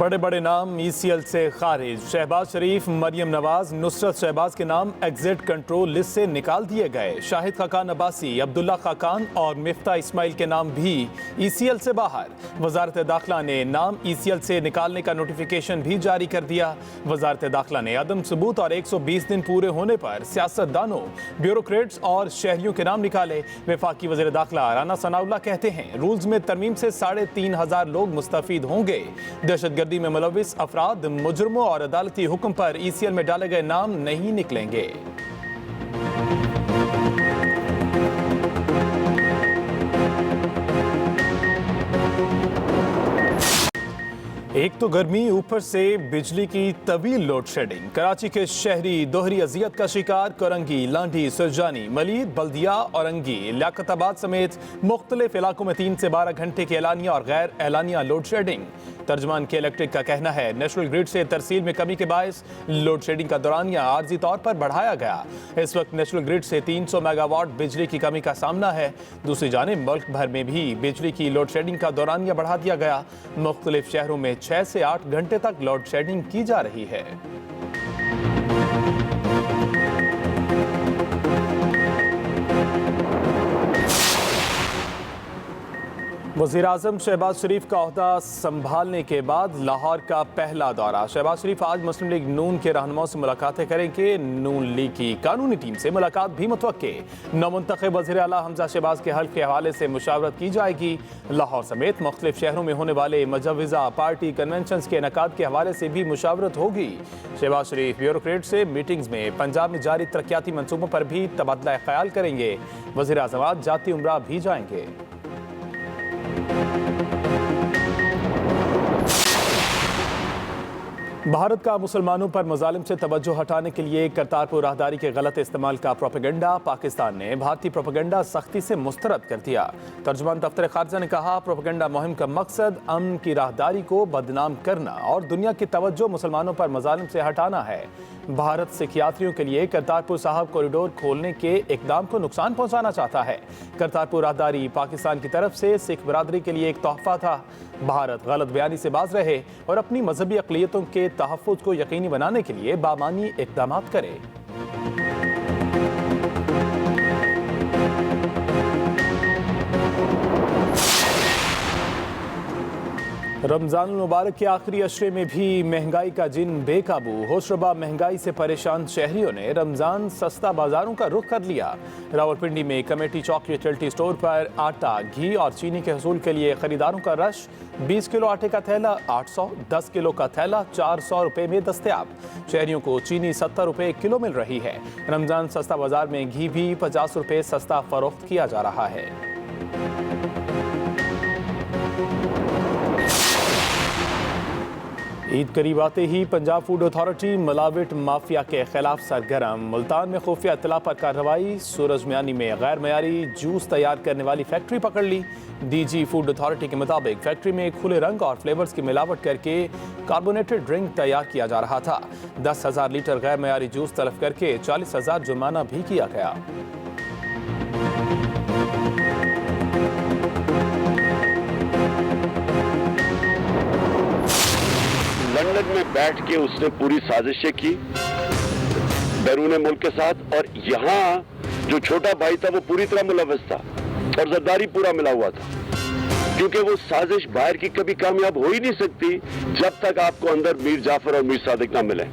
बड़े बड़े नाम ECL से खारिज। शहबाज शरीफ, मरियम नवाज, नुसरत शहबाज के नाम एग्जिट कंट्रोल लिस्ट से निकाल दिए गए। शाहिद खाकान अब्बासी, अब्दुल्ला खाकान और मिफ्ता इस्माइल के नाम भी ECL से बाहर। वजारत दाखिला ने नाम ECL से निकालने का नोटिफिकेशन भी जारी कर दिया। वजारत दाखिला ने अदम सबूत और 120 दिन पूरे होने पर सियासतदानों, ब्यूरोक्रेट्स और शहरियों के नाम निकाले। वफाकी वज़ीर दाखिला राना सनाउल्लाह कहते हैं रूल्स में तरमीम से 3,500 लोग मुस्तफीद होंगे। दहशतगर्दी में मुलविस अफराद, मुजरमों और अदालती हुक्म पर ECL में डाले गए नाम नहीं निकलेंगे। एक तो गर्मी, ऊपर से बिजली की तवील लोड शेडिंग। कराची के शहरी दोहरी अजियत का शिकार। करंगी, लांडी, सुरजानी, मलीद, बल्दिया, औरंगी, लियाकताबाद समेत मुख्तलिफ इलाकों में 3 से 12 घंटे की एलानिया और गैर एलानिया लोड शेडिंग। तर्जमान के इलेक्ट्रिक का कहना है नेशनल ग्रिड से तरसील में कमी के बायस लोड शेडिंग का दौरानिया आर्जी तौर पर बढ़ाया गया। इस वक्त नेशनल ग्रिड से 300 मेगावाट बिजली की कमी का सामना है। दूसरी जानिब मुल्क भर में भी बिजली की लोड शेडिंग का दौरानिया बढ़ा दिया गया। मुख्तलिफ शहरों में 6 से 8 घंटे तक लोड शेडिंग की जा रही है। वज़ीर आज़म शहबाज शरीफ का ओहदा संभालने के बाद लाहौर का पहला दौरा। शहबाज शरीफ आज मुस्लिम लीग नून के रहनुमाओं से मुलाकातें करेंगे। नून लीग की कानूनी टीम से मुलाकात भी मुतवक्के। नौमुंतखब वज़ीर आला हमजा शहबाज के हल्फ के हवाले से मुशावरत की जाएगी। लाहौर समेत मुख्तलिफ शहरों में होने वाले मजवज़ा पार्टी कन्वेंशन के इनेकाद के हवाले से भी मुशावरत होगी। शहबाज शरीफ ब्यूरोक्रेट से मीटिंग्स में पंजाब में जारी तरक्याती मंसूबों पर भी तबादला ख्याल करेंगे। वज़ीर आज़म आज जाती उम्रा भी जाएंगे। भारत का मुसलमानों पर मजालिम से तवज्जो हटाने के लिए करतारपुर राहदारी के गलत इस्तेमाल का प्रोपेगेंडा। पाकिस्तान ने भारतीय प्रोपेगेंडा सख्ती से मुस्तरद कर दिया। तर्जुमान दफ्तर खारजा ने कहा प्रोपेगेंडा मुहिम का मकसद अमन की राहदारी को बदनाम करना और दुनिया की तवज्जो मुसलमानों पर मजालिम से हटाना है। भारत सिख यात्रियों के लिए करतारपुर साहब कॉरिडोर खोलने के इकदाम को नुकसान पहुंचाना चाहता है। करतारपुर राहदारी पाकिस्तान की तरफ से सिख बरादरी के लिए एक तोहफा था। भारत गलत बयानी से बाज रहे और अपनी मजहबी अक़लियतों के तहफ़्फ़ुज़ को यकीनी बनाने के लिए बामानी इक़दामात करे। रमज़ान मुबारक के आखिरी अशरे में भी महंगाई का जिन बेकाबू। होशरबा महंगाई से परेशान शहरियों ने रमज़ान सस्ता बाजारों का रुख कर लिया। रावलपिंडी में कमेटी चौक रिटेल स्टोर पर आटा, घी और चीनी के हसूल के लिए खरीदारों का रश। 20 किलो आटे का थैला 800, 10 किलो का थैला 400 रुपये में दस्तयाब। शहरियों को चीनी 70 रुपये किलो मिल रही है। रमज़ान सस्ता बाजार में घी भी 50 रुपये सस्ता फरोख्त किया जा रहा है। ईद करीब आते ही पंजाब फूड अथॉरिटी मिलावट माफिया के खिलाफ सरगर्म। मुल्तान में खुफिया इत्तला पर कार्रवाई। सूरज मियानी में गैर मयारी जूस तैयार करने वाली फैक्ट्री पकड़ ली। DG फूड अथॉरिटी के मुताबिक फैक्ट्री में खुले रंग और फ्लेवर्स की मिलावट करके कार्बोनेटेड ड्रिंक तैयार किया जा रहा था। 10,000 लीटर गैर मयारी जूस तलब करके 40,000 जुर्माना भी किया गया। लंदन में बैठ के उसने पूरी साजिशें की बैरून मुल्क के साथ, और यहाँ जो छोटा भाई था वो पूरी तरह मुलव्वस था और जरदारी पूरा मिला हुआ था, क्योंकि वो साजिश बाहर की कभी कामयाब हो ही नहीं सकती जब तक आपको अंदर मीर जाफर और मीर सादिक ना मिले।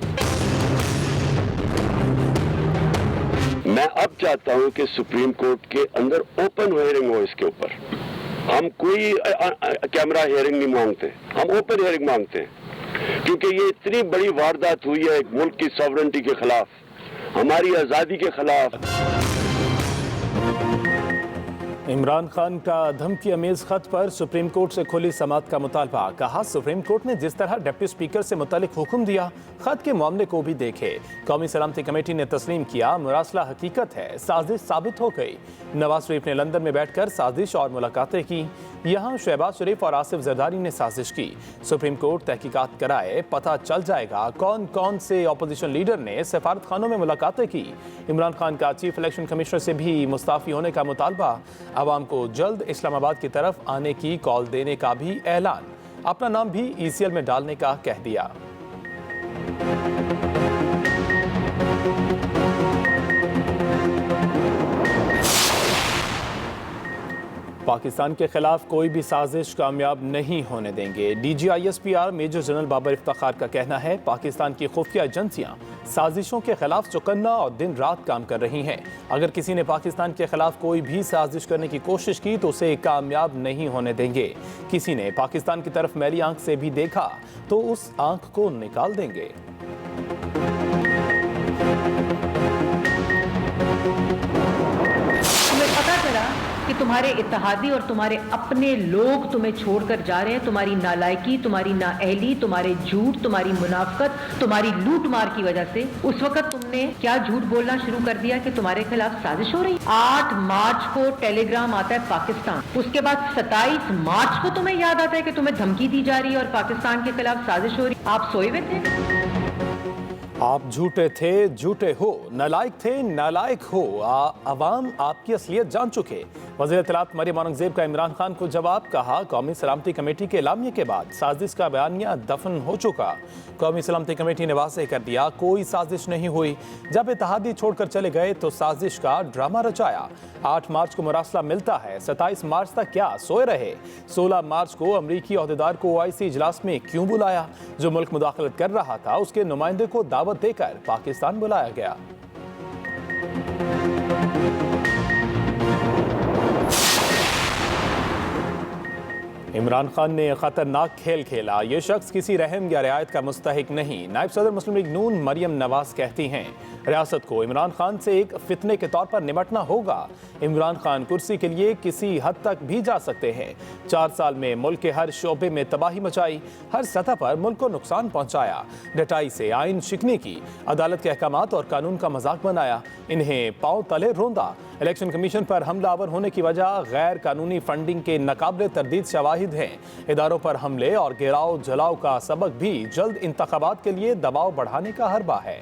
मैं अब चाहता हूं कि सुप्रीम कोर्ट के अंदर ओपन हियरिंग हो इसके ऊपर। हम कोई कैमरा हियरिंग नहीं मांगते, हम ओपन हियरिंग मांगते हैं, क्योंकि ये इतनी बड़ी वारदात हुई है एक मुल्क की सॉवरेंटी के खिलाफ, हमारी आज़ादी के खिलाफ। इमरान खान का धमकी अमेज खत पर सुप्रीम कोर्ट से खुली समाअत का मुतालबा। कहा सुप्रीम कोर्ट ने जिस तरह डिप्टी स्पीकर से मुतालिक हुक्म दिया, खत के मामले को भी देखे। कौमी सलामती कमेटी ने तस्लीम किया मुरासला हकीकत है, साजिश साबित हो गई। नवाज शरीफ ने लंदन में बैठकर साजिश और मुलाकातें की। यहाँ शहबाज शरीफ और आसिफ जरदारी ने साजिश की। सुप्रीम कोर्ट तहकीकात कराए, पता चल जाएगा कौन कौन से अपोजिशन लीडर ने सफारत खानों में मुलाकातें की। इमरान खान का चीफ इलेक्शन कमिश्नर से भी मुस्ताफी होने का मुतालबा। अवाम को जल्द इस्लामाबाद की तरफ आने की कॉल देने का भी ऐलान। अपना नाम भी ECL में डालने का कह दिया। पाकिस्तान के खिलाफ कोई भी साजिश कामयाब नहीं होने देंगे। DGISPR major general Babar Iftikhar का कहना है, पाकिस्तान की खुफिया एजेंसियां साजिशों के खिलाफ चौकन्ना और दिन रात काम कर रही हैं। अगर किसी ने पाकिस्तान के खिलाफ कोई भी साजिश करने की कोशिश की तो उसे कामयाब नहीं होने देंगे। किसी ने पाकिस्तान की तरफ मैली आंख से भी देखा तो उस आंख को निकाल देंगे। कि तुम्हारे इत्तेहादी और तुम्हारे अपने लोग तुम्हें छोड़कर जा रहे हैं। तुम्हारी नालायकी, तुम्हारी नाअहली, तुम्हारे झूठ, तुम्हारी मुनाफकत, तुम्हारी लूट मार की वजह से उस वक्त तुमने क्या झूठ बोलना शुरू कर दिया कि तुम्हारे खिलाफ साजिश हो रही। 8 मार्च को टेलीग्राम आता है पाकिस्तान, उसके बाद 27 मार्च को तुम्हें याद आता है कि तुम्हें धमकी दी जा रही है और पाकिस्तान के खिलाफ साजिश हो रही। आप सोए हुए थे, आप झूठे थे, झूठे हो, नालायक थे, नालायक हो। अवाम आपकी असलियत जान चुके। वज़ीर इत्तलात मरियम औरंगज़ेब का इमरान खान को जवाब, कहा कौमी सलामती कमेटी के एलामिया के बाद साजिश का बयानिया दफन हो चुका। कौमी सलामती कमेटी ने वाज़ेह कर दिया कोई साजिश नहीं हुई। जब इत्तेहादी छोड़कर चले गए तो साजिश का ड्रामा रचाया। 8 मार्च को मुरासला मिलता है, 27 मार्च तक क्या सोए रहे। 16 मार्च को अमरीकी ओहदेदार को OIC इजलास में क्यों बुलाया। जो मुल्क मुदाखलत कर रहा था उसके नुमाइंदे को दावत देकर पाकिस्तान बुलाया गया। इमरान खान ने खतरनाक खेल खेला, ये शख्स किसी रहम या रियायत का मुस्तहिक नहीं। नायब सदर मुस्लिम लीग नून मरियम नवाज कहती हैं, रियासत को इमरान खान से एक फितने के तौर पर निपटना होगा। इमरान खान कुर्सी के लिए किसी हद तक भी जा सकते हैं। 4 साल में मुल्क के हर शोबे में तबाही मचाई, हर सतह पर मुल्क को नुकसान पहुंचाया, डटाई से आइन शिकनी की, अदालत के अहकामात और कानून का मजाक बनाया, इन्हें पांव तले रोंदा। इलेक्शन कमीशन पर हमलावर होने की वजह गैर कानूनी फंडिंग के नाकाबिले तरदीद शवाहिद हैं। इदारों पर हमले और गिराव जलाव का सबक भी जल्द इंतखाबात के लिए दबाव बढ़ाने का हरबा है।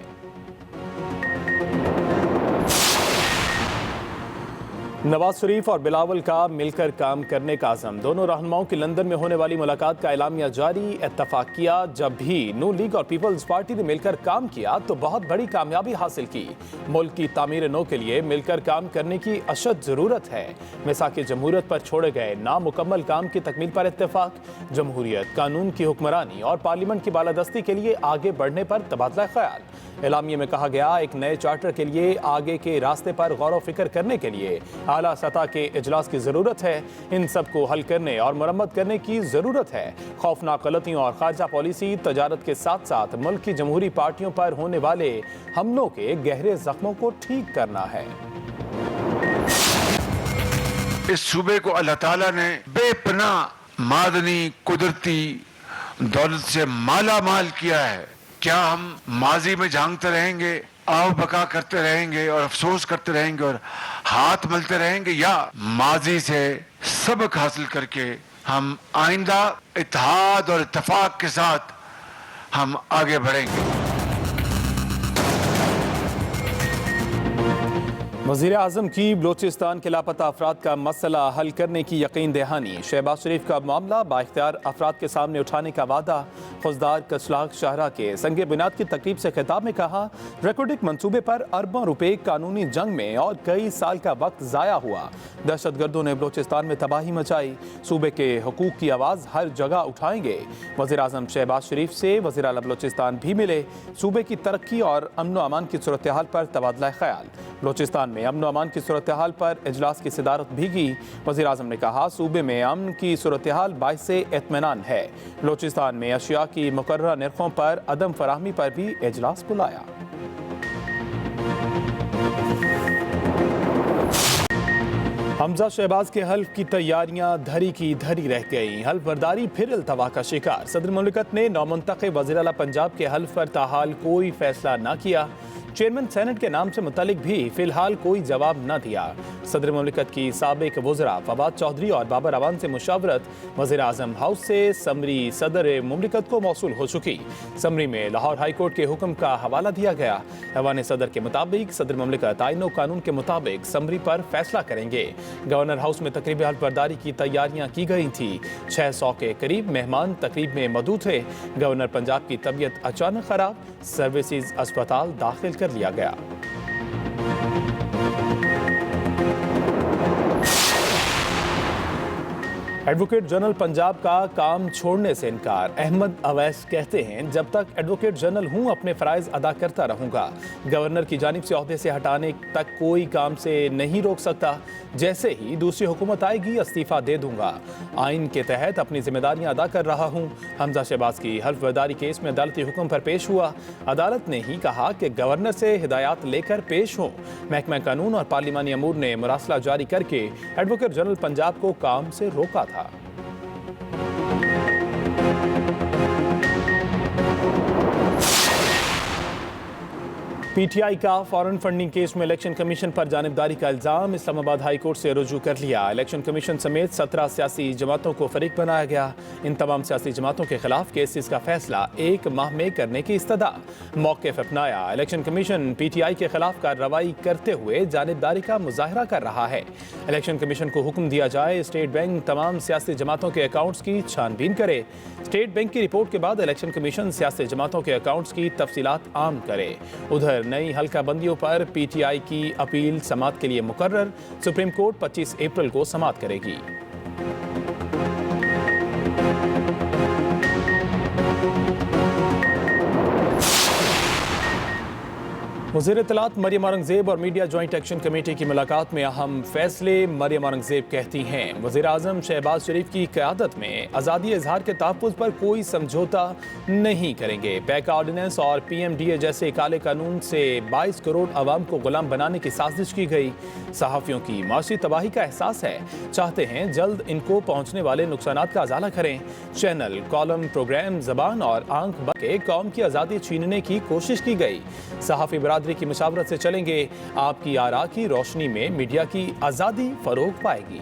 नवाज शरीफ और बिलावल का मिलकर काम करने का अज़म। दोनों रहनुमाओं की लंदन में होने वाली मुलाकात का एलामिया जारी। इत्तफाक किया, जब भी नून लीग और पीपल्स पार्टी ने मिलकर काम किया तो बहुत बड़ी कामयाबी हासिल की। मुल्क की तामीर नो के लिए मिलकर काम करने की अशद ज़रूरत है। मिसाक जमहूरियत पर छोड़े गए नामुकम्मल काम की तकमील पर इत्तेफाक। जमहूरियत, कानून की हुक्मरानी और पार्लियामेंट की बालादस्ती के लिए आगे बढ़ने पर तबादला ख्याल। एलामिये में कहा गया, एक नए चार्टर के लिए आगे के रास्ते पर गौर व फिक्र करने के लिए आला सतह के इजलास की ज़रूरत है। इन सब को हल करने और मरम्मत करने की ज़रूरत है। खौफनाक गलतियों और खारजा पॉलिसी, तजारत के साथ साथ मुल्क की जमहूरी पार्टियों पर होने वाले हमलों के गहरे जख्मों को ठीक करना है। इस सूबे को अल्लाह ताला ने बेपनाह मादनी कुदरती दौलत से माला माल किया है। क्या हम माजी में झांकते रहेंगे, आव बका करते रहेंगे और अफसोस करते रहेंगे और हाथ मलते रहेंगे, या माजी से सबक हासिल करके हम आइंदा इत्तेहाद और इत्तेफाक के साथ हम आगे बढ़ेंगे। वज़ीर आज़म की बलोचिस्तान के लापता अफराद का मसला हल करने की यकीन दहानी। शहबाज शरीफ का मामला बाइख्तियार अफराद के सामने उठाने का वादा। खुजदार कशलाग शाहरा के संगे बुनियाद की तकरीब से खिताब में कहा, रिकॉर्डिक मंसूबे पर अरबों रुपए कानूनी जंग में और कई साल का वक्त ज़ाया हुआ। दहशतगर्दों ने बलोचिस्तान में तबाही मचाई। सूबे के हुकूक की आवाज़ हर जगह उठाएंगे। वज़ीर आज़म शहबाज शरीफ से वज़ीर आला बलोचिस्तान भी मिले। सूबे की तरक्की और अमन व अमान की सूरत हाल पर तबादला ख्याल। बलोचिस्तान में अमन व अमान की सूरत हाल पर इजलास की सदारत भी की। वज़ीर आज़म ने कहा, सूबे में अमन की सूरत हाल बाइसे इत्मीनान है। बलोचिस्तान में अशिया की मुकर्रर निर्खों पर अदम फराहमी पर भी इजलास बुलाया। हमजा शहबाज के हल्फ की तैयारियां धरी की धरी रह गई। हल्फ बर्दारी फिर इल्तवा का शिकार। सदर मुमलिकत ने नौमुंतखब वज़ीर आला पंजाब के हल्फ पर ताहाल कोई फैसला न किया। चेयरमैन सेनेट के नाम से मुतालिक भी फिलहाल कोई जवाब न दिया। सदर मुमलिकत की साबिक वज़रा फवाद चौधरी और बाबर अवान से मुशावरत वज़ीर आज़म हाउस से समरी सदर मुमलिकत को मौसूल हो चुकी। समरी में लाहौर हाई कोर्ट के हुक्म का हवाला दिया गया। ऐवान सदर के मुताबिक सदर मुमलिकत आईन और कानून के मुताबिक समरी पर फैसला करेंगे। गवर्नर हाउस में तकरीब हल्फबरदारी की तैयारियां की गई थी। 600 के करीब मेहमान तकरीब में मौजूद थे। गवर्नर पंजाब की तबीयत अचानक खराब, सर्विसेज अस्पताल दाखिल कर लिया गया। एडवोकेट जनरल पंजाब का काम छोड़ने से इनकार। अहमद अवैस कहते हैं, जब तक एडवोकेट जनरल हूं अपने फराइज अदा करता रहूंगा। गवर्नर की जानिब से ओहदे से हटाने तक कोई काम से नहीं रोक सकता। जैसे ही दूसरी हुकूमत आएगी इस्तीफा दे दूंगा। आइन के तहत अपनी जिम्मेदारियां अदा कर रहा हूं। हमजा शहबाज की हल्फबरदारी केस में अदालती हुक्म पर पेश हुआ। अदालत ने ही कहा कि गवर्नर से हिदायत लेकर पेश हो। महकमा कानून और पार्लिमानी अमूर ने मुरासला जारी करके एडवोकेट जनरल पंजाब को काम से रोका था। पीटीआई का फॉरेन फंडिंग केस में इलेक्शन कमीशन पर जानिबदारी का इल्जाम इस्लामाबाद हाई कोर्ट से रुजू कर लिया। इलेक्शन कमीशन समेत 17 सियासी जमातों को फरीक बनाया गया। इन तमाम सियासी जमातों के खिलाफ केसेस का फैसला 1 माह में करने की इस्तदा। मौक़िफ़ अपनाया। इलेक्शन कमीशन पीटीआई के खिलाफ कार्रवाई करते हुए जानिबदारी का मुजाहरा कर रहा है। इलेक्शन कमीशन को हुक्म दिया जाए स्टेट बैंक तमाम सियासी जमातों के अकाउंट्स की छानबीन करे। स्टेट बैंक की रिपोर्ट के बाद इलेक्शन कमीशन सियासी जमातों के अकाउंट्स की तफसीलात आम करे। उधर नई हल्का बंदियों पर पीटीआई की अपील समाअत के लिए मुकर्रर। सुप्रीम कोर्ट 25 अप्रैल को समाअत करेगी। वज़ीर इत्तलात मरियम औरंगज़ेब और मीडिया जॉइंट एक्शन कमेटी की मुलाकात में अहम फैसले। मरियम औरंगज़ेब कहती हैं, वज़ीर आज़म शहबाज शरीफ की क़यादत में आज़ादी इजहार के तहफ़्फ़ुज़ पर कोई समझौता नहीं करेंगे। पैका ऑर्डिनेंस और PMDA जैसे काले कानून से 22 करोड़ आवाम को गुलाम बनाने की साजिश की गई। सहाफ़ियों की माशी तबाही का एहसास है। चाहते हैं जल्द इनको पहुँचने वाले नुकसानात का अजाला करें। चैनल, कॉलम, प्रोग्राम, ज़बान और आंख बंद के कौम की आज़ादी छीनने की कोशिश की गई। सहाफ़ी बरादरी की मुशावरत से चलेंगे। आपकी आरा की रोशनी में मीडिया की आज़ादी फरोग पाएगी।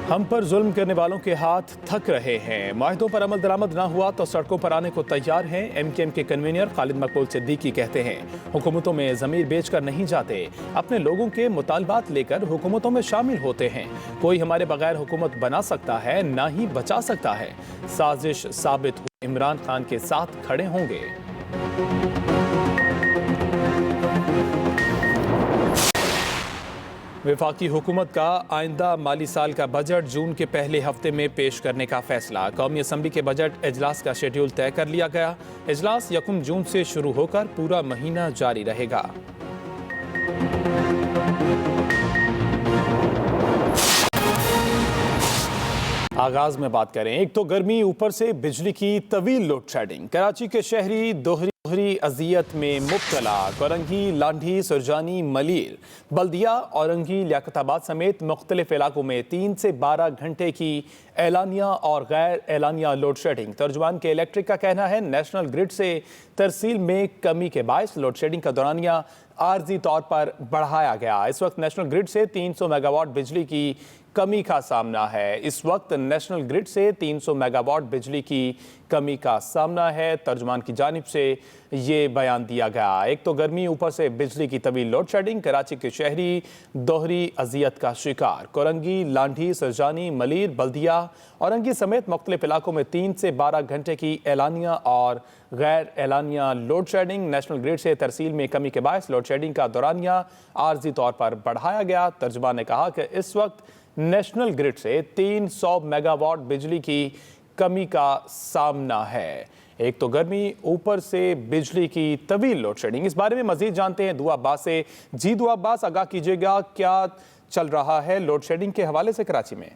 हम पर जुल्म करने वालों के हाथ थक रहे हैं। माहिदों पर अमल दरामद ना हुआ तो सड़कों पर आने को तैयार हैं। MKM के कन्वीनर खालिद मकबूल सिद्दीकी कहते हैं, हुकूमतों में ज़मीर बेचकर नहीं जाते, अपने लोगों के मुतालबात लेकर हुकूमतों में शामिल होते हैं। कोई हमारे बगैर हुकूमत बना सकता है, ना ही बचा सकता है। साजिश साबित हुई, इमरान खान के साथ खड़े होंगे। वफाकी हुकूमत का आइंदा माली साल का बजट जून के पहले हफ्ते में पेश करने का फैसला। कौमी असम्बली के बजट इजलास का शेड्यूल तय कर लिया गया। इजलास 1 जून से शुरू होकर पूरा महीना जारी रहेगा। आगाज में बात करें, एक तो गर्मी, ऊपर से बिजली की तवील लोड शेडिंग। कराची के शहरी दोहरी अजियत में मुब्तला। कोरंगी, लांढी, सुरजानी, मलीर, बल्दिया, औरंगी, लियाकताबाद समेत मुख्तलिफ इलाकों में 3 से 12 घंटे की एलानिया और गैर एलानिया लोड शेडिंग। तर्जुमान के इलेक्ट्रिक का कहना है, नेशनल ग्रिड से तरसील में कमी के बायस लोड शेडिंग का दौरानिया आर्जी तौर पर बढ़ाया गया। इस वक्त नेशनल ग्रिड से 300 मेगावाट बिजली की कमी का सामना है। इस वक्त नेशनल ग्रिड से 300 मेगावाट बिजली की कमी का सामना है। तर्जुमान की जानिब से ये बयान दिया गया। एक तो गर्मी, ऊपर से बिजली की तवील लोड शेडिंग। कराची के शहरी दोहरी अजियत का शिकार। कोरंगी, लांढी, सरजानी, मलीर, बल्दिया, औरंगी समेत मुख्तलिफ इलाकों में 3 से 12 घंटे की एलानिया और गैर एलानिया लोड शेडिंग। नेशनल ग्रिड से तरसील में कमी के बायस लोड शेडिंग का दौरानिया आर्जी तौर पर बढ़ाया गया। तर्जुमान ने कहा कि इस वक्त नेशनल ग्रिड से 300 मेगावाट बिजली की कमी का सामना है। एक तो गर्मी, ऊपर से बिजली की तवील लोड शेडिंग। इस बारे में मजीद जानते हैं दुआ अब्बास से। जी दुआ अब्बास, आगाह कीजिएगा, क्या चल रहा है लोड शेडिंग के हवाले से कराची में?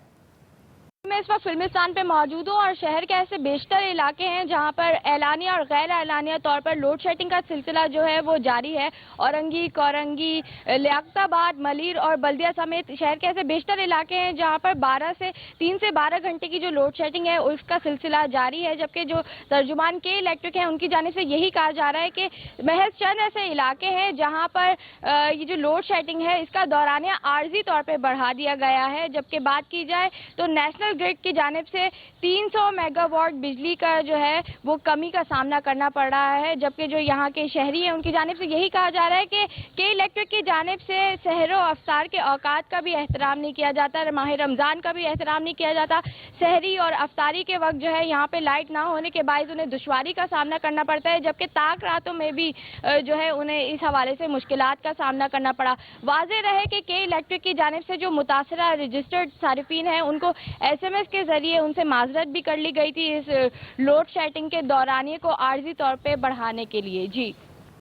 मैं इस वक्त फिल्मिस्तान पे मौजूद हूँ और शहर के ऐसे बेशतर इलाके हैं जहाँ पर एलानिया और गैर एलानिया तौर पर लोड शेडिंग का सिलसिला जो है वो जारी है। औरंगी, कोरंगी, लियाकताबाद, मलीर और बल्दिया समेत शहर के ऐसे बेशतर इलाके हैं जहाँ पर 3 से 12 घंटे की जो लोड शेडिंग है उसका सिलसिला जारी है। जबकि जो तर्जुमान के इलेक्ट्रिक है उनकी जानिब से यही कहा जा रहा है कि महज चंद ऐसे इलाके हैं जहाँ पर ये जो लोड शेडिंग है इसका दौरानिया आर्जी तौर पर बढ़ा दिया गया है। जबकि बात की जाए तो नेशनल ग्रिड की जानिब से 300 मेगावाट बिजली का जो है वो कमी का सामना करना पड़ रहा है। जबकि जो यहाँ के शहरी हैं उनकी जानिब से यही कहा जा रहा है कि इलेक्ट्रिक की जानिब से सहरो अफ्तार के औकात का भी एहतराम नहीं किया जाता, माह रमज़ान का भी एहतराम नहीं किया जाता। सहरी और अफ्तारी के वक्त जो है यहाँ पे लाइट ना होने के बायस उन्हें दुश्वारी का सामना करना पड़ता है। जबकि ताक रातों में भी जो है उन्हें इस हवाले से मुश्किलात का सामना करना पड़ा। वाज़ेह रहे कि इलेक्ट्रिक की जानिब से जो मुतासरा रजिस्टर्ड सारिफीन हैं उनको SMS के जरिए उनसे माजरत भी कर ली गई थी इस लोड शेडिंग के दौरानिए को आर्जी तौर पे बढ़ाने के लिए। जी।